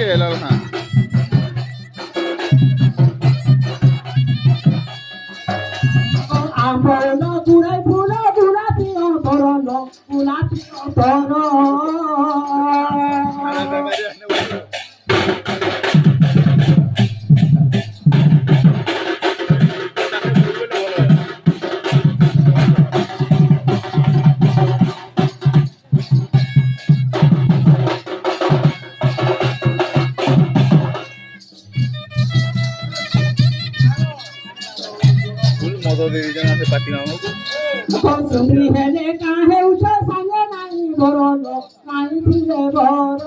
এলাল না আমার না বুড়াই বুড়া বুড়া পিও বরল বুড়া পিও বর মতো দিয়ে দিতে পাতি না তুমি হেলে কাহে উঠে সাঙ্গে নাই বরল নাই দিলে বর